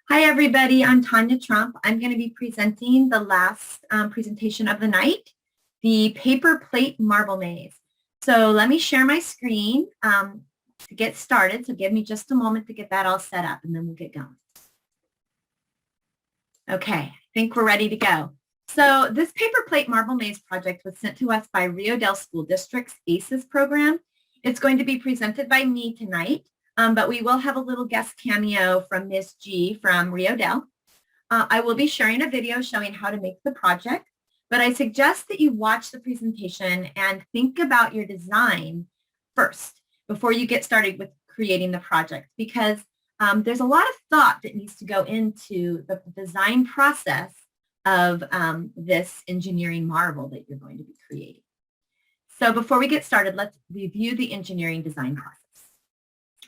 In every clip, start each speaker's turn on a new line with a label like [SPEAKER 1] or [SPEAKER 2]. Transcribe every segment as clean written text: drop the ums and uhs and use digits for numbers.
[SPEAKER 1] Hi, everybody. I'm Tanya Trump. I'm going to be presenting the last presentation of the night, the paper plate marble maze. So let me share my screen to get started. So give me just a moment to get that all set up, and then we'll get going. Okay, I think we're ready to go. So this paper plate marble maze project was sent to us by Rio Dell School District's ACES program. It's going to be presented by me tonight. But we will have a little guest cameo from Ms. G from Rio Dell. I will be sharing a video showing how to make the project, but I suggest that you watch the presentation and think about your design first before you get started with creating the project, because there's a lot of thought that needs to go into the design process of this engineering marvel that you're going to be creating. So before we get started, let's review the engineering design process.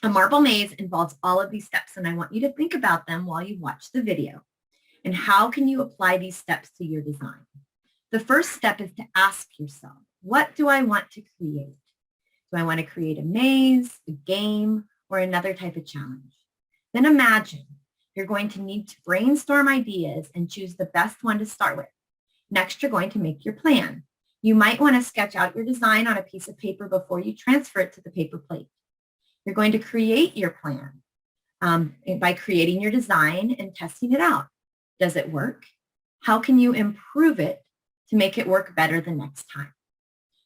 [SPEAKER 1] A marble maze involves all of these steps, and I want you to think about them while you watch the video. And how can you apply these steps to your design? The first step is to ask yourself, what do I want to create? Do I want to create a maze, a game, or another type of challenge? Then imagine you're going to need to brainstorm ideas and choose the best one to start with. Next, you're going to make your plan. You might want to sketch out your design on a piece of paper before you transfer it to the paper plate. You're going to create your plan by creating your design and testing it out. Does it work? How can you improve it to make it work better the next time?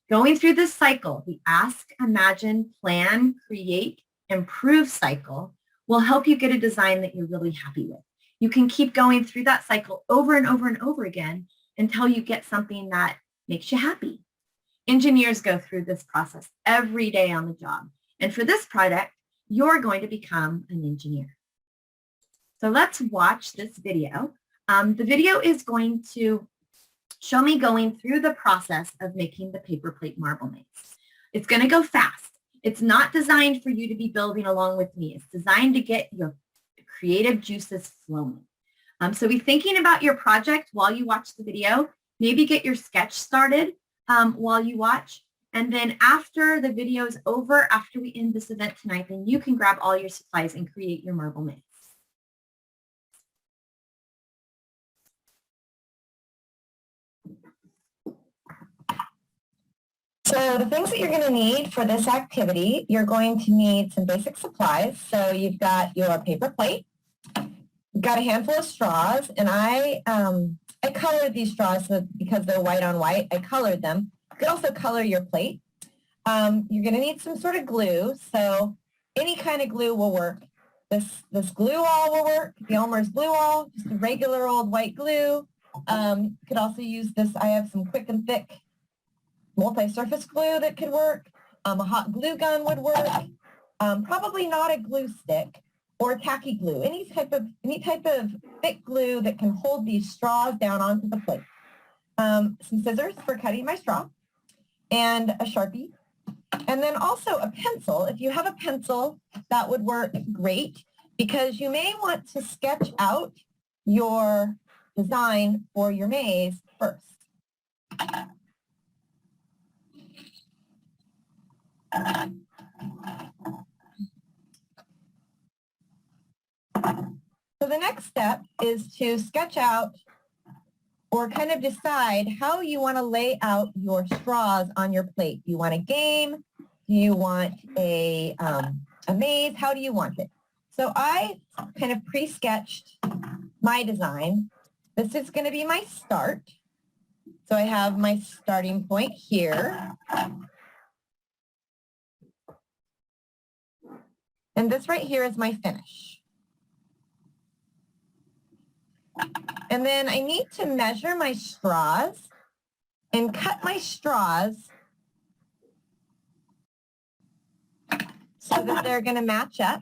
[SPEAKER 1] Going through this cycle, the ask, imagine, plan, create, improve cycle will help you get a design that you're really happy with. You can keep going through that cycle over and over and over again until you get something that makes you happy. Engineers go through this process every day on the job. And for this project, you're going to become an engineer. So let's watch this video. The video is going to show me going through the process of making the paper plate marble maze. It's going to go fast. It's not designed for you to be building along with me. It's designed to get your creative juices flowing. So be thinking about your project while you watch the video. Maybe get your sketch started while you watch. And then after the video is over, after we end this event tonight, then you can grab all your supplies and create your marble maze. So the things that you're going to need for this activity, you're going to need some basic supplies. So you've got your paper plate, you've got a handful of straws, and I colored these straws because they're white on white. I colored them. You could also color your plate. You're going to need some sort of glue, so any kind of glue will work. This glue all will work, the Elmer's glue all, just a regular old white glue. You could also use this, I have some quick and thick multi-surface glue that could work. A hot glue gun would work. Probably not a glue stick or tacky glue, any type of thick glue that can hold these straws down onto the plate. Some scissors for cutting my straw, and a Sharpie. And then also a pencil. If you have a pencil, that would work great because you may want to sketch out your design for your maze first. So the next step is to sketch out or kind of decide how you want to lay out your straws on your plate. Do you want a game? Do you want a maze? How do you want it? So I kind of pre-sketched my design. This is going to be my start. So I have my starting point here. And this right here is my finish. And then I need to measure my straws and cut my straws so that they're going to match up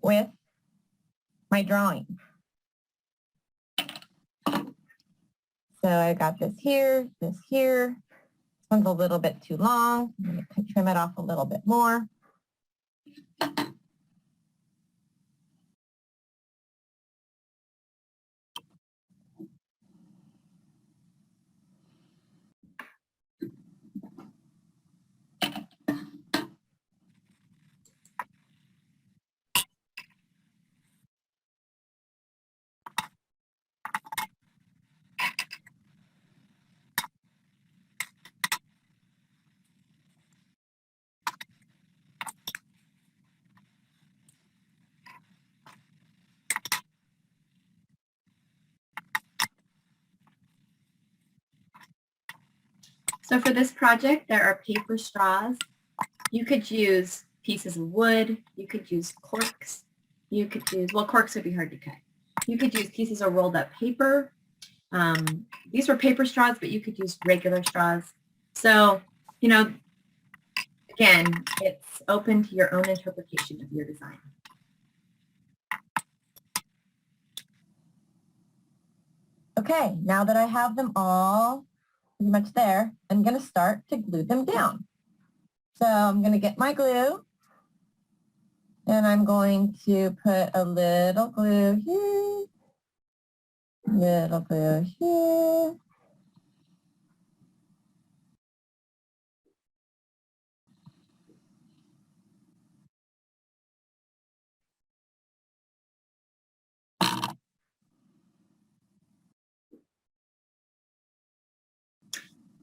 [SPEAKER 1] with my drawing. So I got this here, this here. This one's a little bit too long. I'm going to trim it off a little bit more. So for this project, there are paper straws. You could use pieces of wood. You could use corks. You could use, well, corks would be hard to cut. You could use pieces of rolled up paper. These were paper straws, but you could use regular straws. So, you know, again, it's open to your own interpretation of your design.
[SPEAKER 2] Okay, now that I have them all pretty much there, I'm going to start to glue them down. So I'm going to get my glue, and I'm going to put a little glue here, little glue here.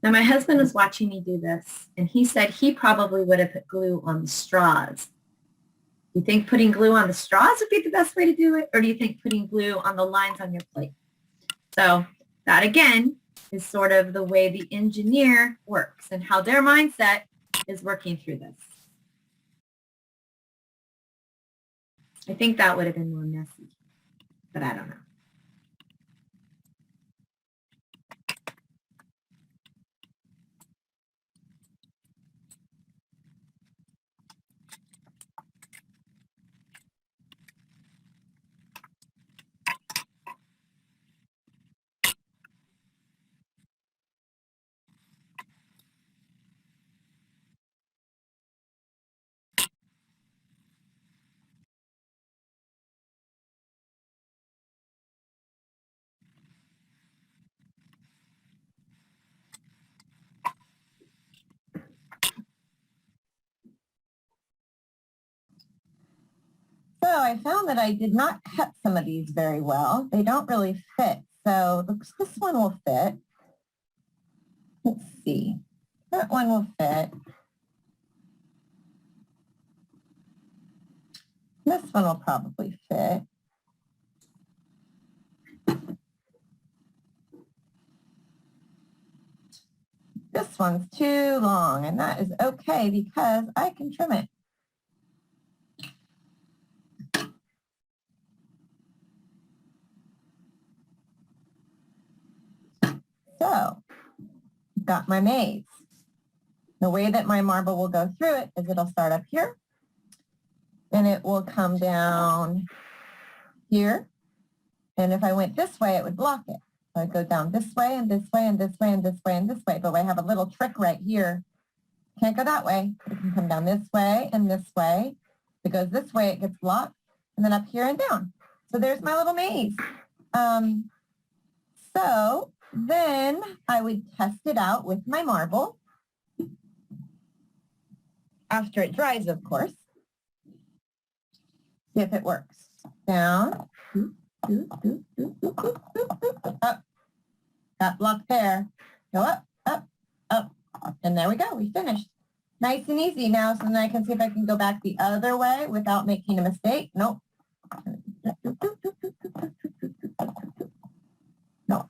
[SPEAKER 1] Now my husband was watching me do this, and he said he probably would have put glue on the straws. Do you think putting glue on the straws would be the best way to do it, or do you think putting glue on the lines on your plate? So that, again, is sort of the way the engineer works and how their mindset is working through this. I think that would have been more messy, but I don't know.
[SPEAKER 2] So I found that I did not cut some of these very well. They don't really fit. So this one will fit. Let's see. That one will fit. This one will probably fit. This one's too long, and that is okay because I can trim it. So, got my maze. The way that my marble will go through it is it'll start up here, and it will come down here. And if I went this way, it would block it. So I'd go down this way and this way and this way and this way and this way. But I have a little trick right here. Can't go that way. It can come down this way and this way. If it goes this way, it gets blocked. And then up here and down. So there's my little maze. So then I would test it out with my marble. After it dries, of course. See if it works. Down. Up. Got blocked there. Go up, up, up. And there we go. We finished. Nice and easy now. So then I can see if I can go back the other way without making a mistake. Nope. No.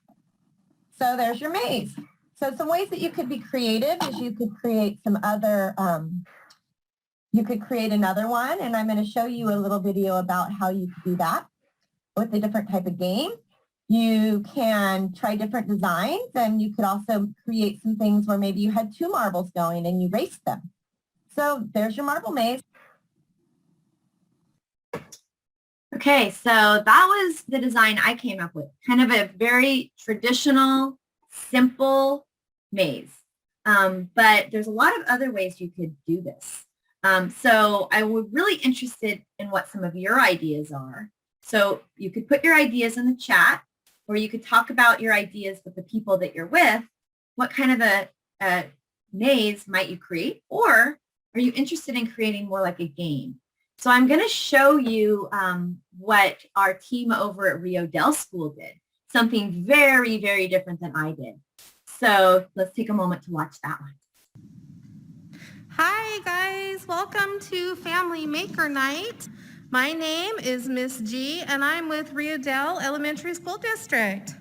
[SPEAKER 2] So there's your maze. So some ways that you could be creative is you could create some other, you could create another one. And I'm going to show you a little video about how you could do that with a different type of game. You can try different designs, and you could also create some things where maybe you had two marbles going and you raced them. So there's your marble maze.
[SPEAKER 1] Okay, so that was the design I came up with. Kind of a very traditional, simple maze. But there's a lot of other ways you could do this. So I was really interested in what some of your ideas are. So you could put your ideas in the chat, or you could talk about your ideas with the people that you're with. What kind of a maze might you create? Or are you interested in creating more like a game? So I'm going to show you what our team over at Rio Del School did. Something very, very different than I did. So let's take a moment to watch that one.
[SPEAKER 3] Hi guys, welcome to Family Maker Night. My name is Miss G and I'm with Rio Del Elementary School District.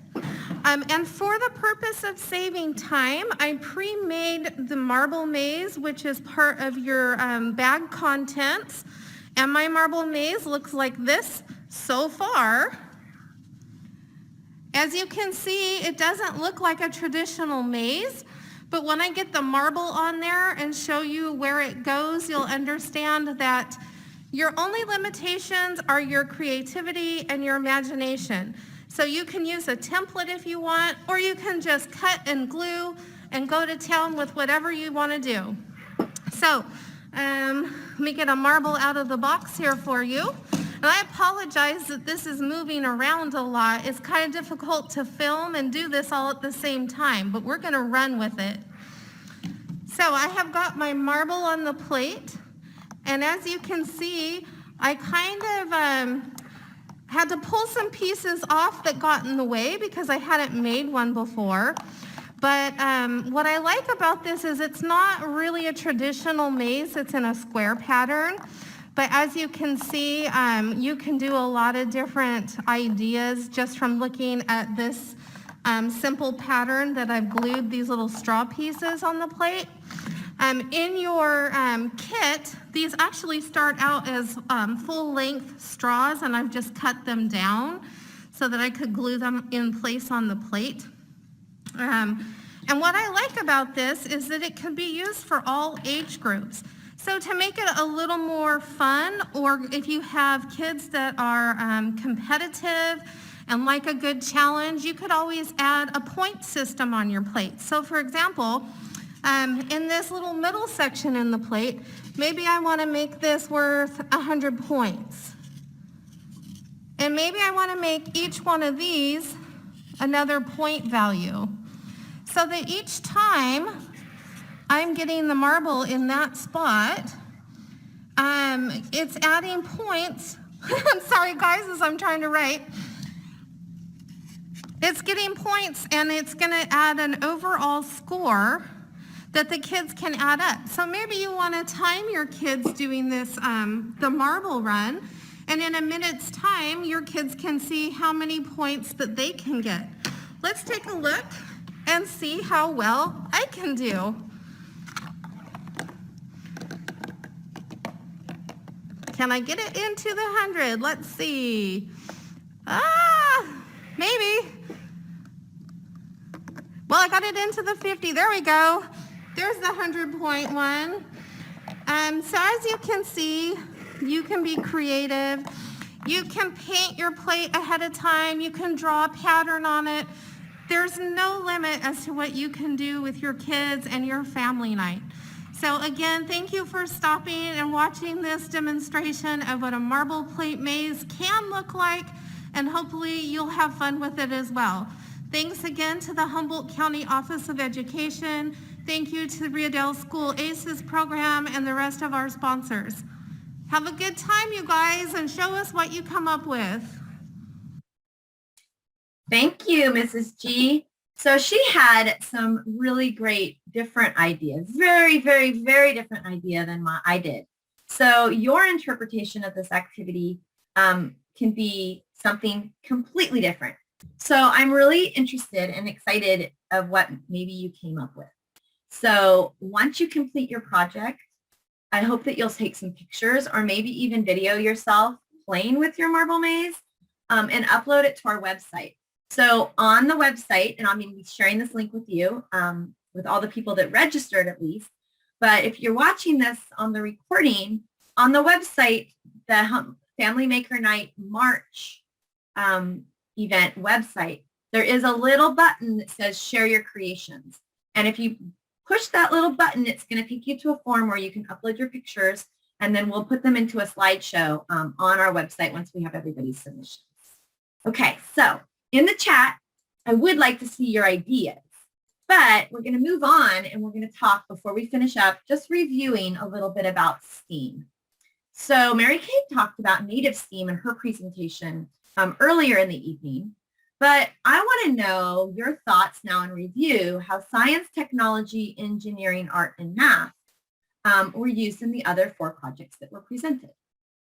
[SPEAKER 3] And for the purpose of saving time, I pre-made the marble maze, which is part of your bag contents. And my marble maze looks like this so far. As you can see, it doesn't look like a traditional maze, but when I get the marble on there and show you where it goes, you'll understand that your only limitations are your creativity and your imagination. So you can use a template if you want, or you can just cut and glue and go to town with whatever you want to do. So let me get a marble out of the box here for you. And I apologize that this is moving around a lot. It's kind of difficult to film and do this all at the same time, but we're going to run with it. So I have got my marble on the plate, and as you can see, I kind of had to pull some pieces off that got in the way because I hadn't made one before. But what I like about this is it's not really a traditional maze. It's in a square pattern. But as you can see, you can do a lot of different ideas just from looking at this simple pattern that I've glued these little straw pieces on the plate. In your kit, these actually start out as full-length straws, and I've just cut them down so that I could glue them in place on the plate. And what I like about this is that it can be used for all age groups. So to make it a little more fun, or if you have kids that are competitive and like a good challenge, you could always add a point system on your plate. So for example, in this little middle section in the plate, maybe I want to make this worth 100 points. And maybe I want to make each one of these another point value. So that each time I'm getting the marble in that spot, it's adding points. I'm sorry guys, as I'm trying to write. It's getting points, and it's going to add an overall score that the kids can add up. So maybe you want to time your kids doing this, the marble run, and in a minute's time, your kids can see how many points that they can get. Let's take a look and see how well I can do. Can I get it into the 100? Let's see. Maybe. Well, I got it into the 50. There we go. There's the 100-point one. So as you can see, you can be creative. You can paint your plate ahead of time. You can draw a pattern on it. There's no limit as to what you can do with your kids and your family night. So again, thank you for stopping and watching this demonstration of what a marble plate maze can look like, and hopefully you'll have fun with it as well. Thanks again to the Humboldt County Office of Education. Thank you to the Rio Dell School ACES program and the rest of our sponsors. Have a good time, you guys, and show us what you come up with.
[SPEAKER 1] Thank you, Mrs. G. So she had some really great different ideas, very, very, very different idea than what I did. So your interpretation of this activity can be something completely different. So I'm really interested and excited of what maybe you came up with. So once you complete your project, I hope that you'll take some pictures or maybe even video yourself playing with your marble maze and upload it to our website. So on the website, and I'm going to be sharing this link with you, with all the people that registered at least, but if you're watching this on the recording, on the website, the Family Maker Night March event website, there is a little button that says share your creations. And if you push that little button, it's going to take you to a form where you can upload your pictures, and then we'll put them into a slideshow on our website once we have everybody's submissions. Okay, so in the chat, I would like to see your ideas, but we're going to move on and we're going to talk before we finish up, just reviewing a little bit about STEAM. So Mary Kate talked about native STEAM in her presentation earlier in the evening, but I want to know your thoughts now and review how science, technology, engineering, art, and math were used in the other 4 projects that were presented.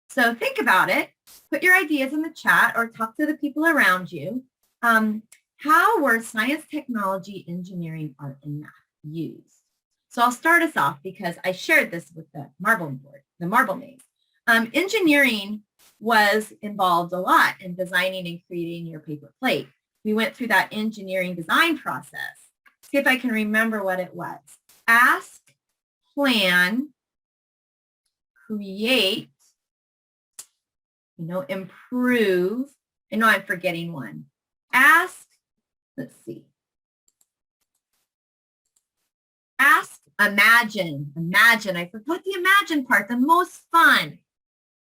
[SPEAKER 1] So think about it, put your ideas in the chat or talk to the people around you. how were science, technology, engineering, art, and math used? So I'll start us off because I shared this with the marble board, the marble maze. Engineering was involved a lot in designing and creating your paper plate. We went through that engineering design process. See if I can remember what it was. Ask, plan, create, improve. I know I'm forgetting one. Ask, let's see. Ask, imagine. Imagine. I forgot the imagine part, the most fun.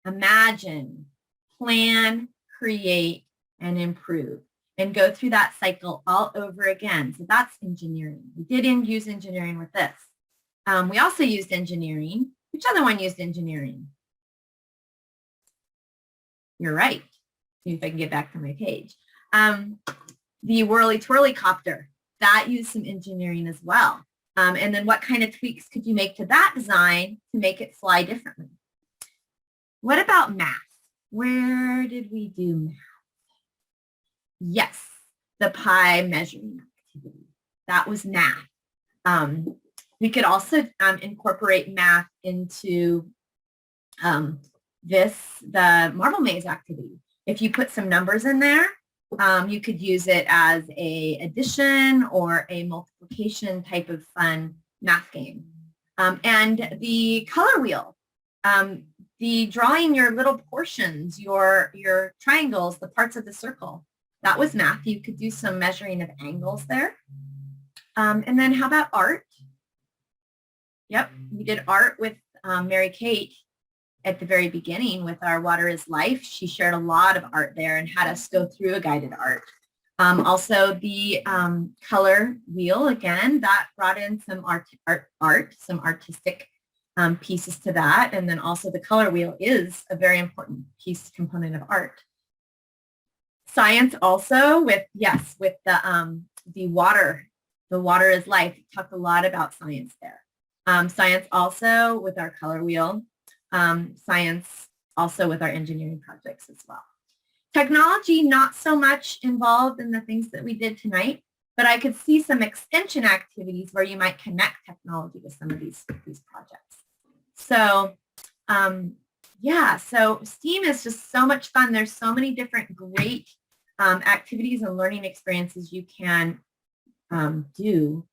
[SPEAKER 1] Imagine, plan, create, and improve. And go through that cycle all over again. So that's engineering. We didn't use engineering with this. We also used engineering. Which other one used engineering? You're right. See if I can get back to my page. The whirly twirly copter, that used some engineering as well. And then what kind of tweaks could you make to that design to make it fly differently? What about math? Where did we do math? Yes, the pie measuring activity. That was math. We could also incorporate math into the marble maze activity. If you put some numbers in there, you could use it as a addition or a multiplication type of fun math game. And the color wheel, the drawing your little portions, your triangles, the parts of the circle, that was math. You could do some measuring of angles there. And then how about art? Yep, we did art with Mary Kate at the very beginning with our Water is Life. She shared a lot of art there and had us go through a guided art. Also the color wheel, again, that brought in some art, some artistic pieces to that. And then also the color wheel is a very important component of art. Science also with the water. The Water is Life. We talked a lot about science there. Science also with our color wheel. Science also with our engineering projects as well. Technology, not so much involved in the things that we did tonight, but I could see some extension activities where you might connect technology with some of these projects. So so STEAM is just so much fun. There's so many different great activities and learning experiences you can do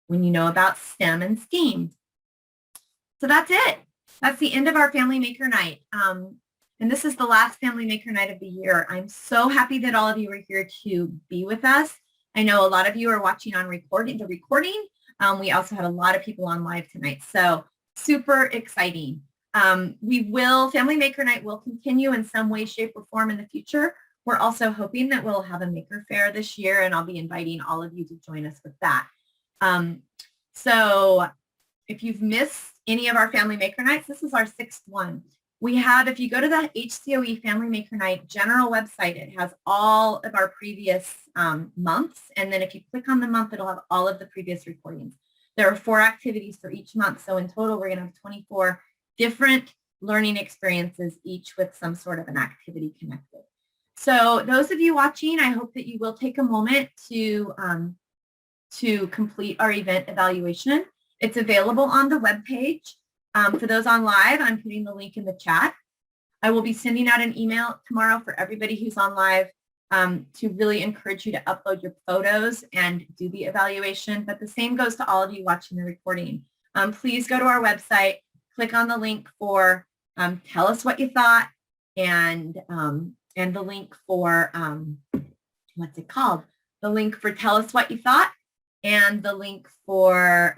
[SPEAKER 1] when you know about STEM and STEAM. So that's it. That's the end of our Family Maker Night. And this is the last Family Maker Night of the year. I'm so happy that all of you are here to be with us. I know a lot of you are watching on the recording. We also had a lot of people on live tonight. So super exciting. Family Maker Night will continue in some way, shape, or form in the future. We're also hoping that we'll have a maker fair this year, and I'll be inviting all of you to join us with that. So if you've missed any of our Family Maker Nights, this is our 6th one. We have, if you go to the HCOE Family Maker Night general website, it has all of our previous months. And then if you click on the month, it'll have all of the previous recordings. There are 4 activities for each month. So in total, we're going to have 24 different learning experiences, each with some sort of an activity connected. So those of you watching, I hope that you will take a moment to complete our event evaluation. It's available on the webpage. For those on live, I'm putting the link in the chat. I will be sending out an email tomorrow for everybody who's on live to really encourage you to upload your photos and do the evaluation. But the same goes to all of you watching the recording. Please go to our website, click on the link for tell us what you thought, and the link for, what's it called? The link for tell us what you thought, and the link for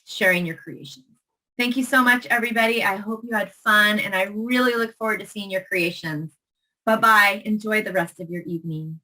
[SPEAKER 1] sharing your creations. Thank you so much, everybody. I hope you had fun, and I really look forward to seeing your creations. Bye-bye. Enjoy the rest of your evening.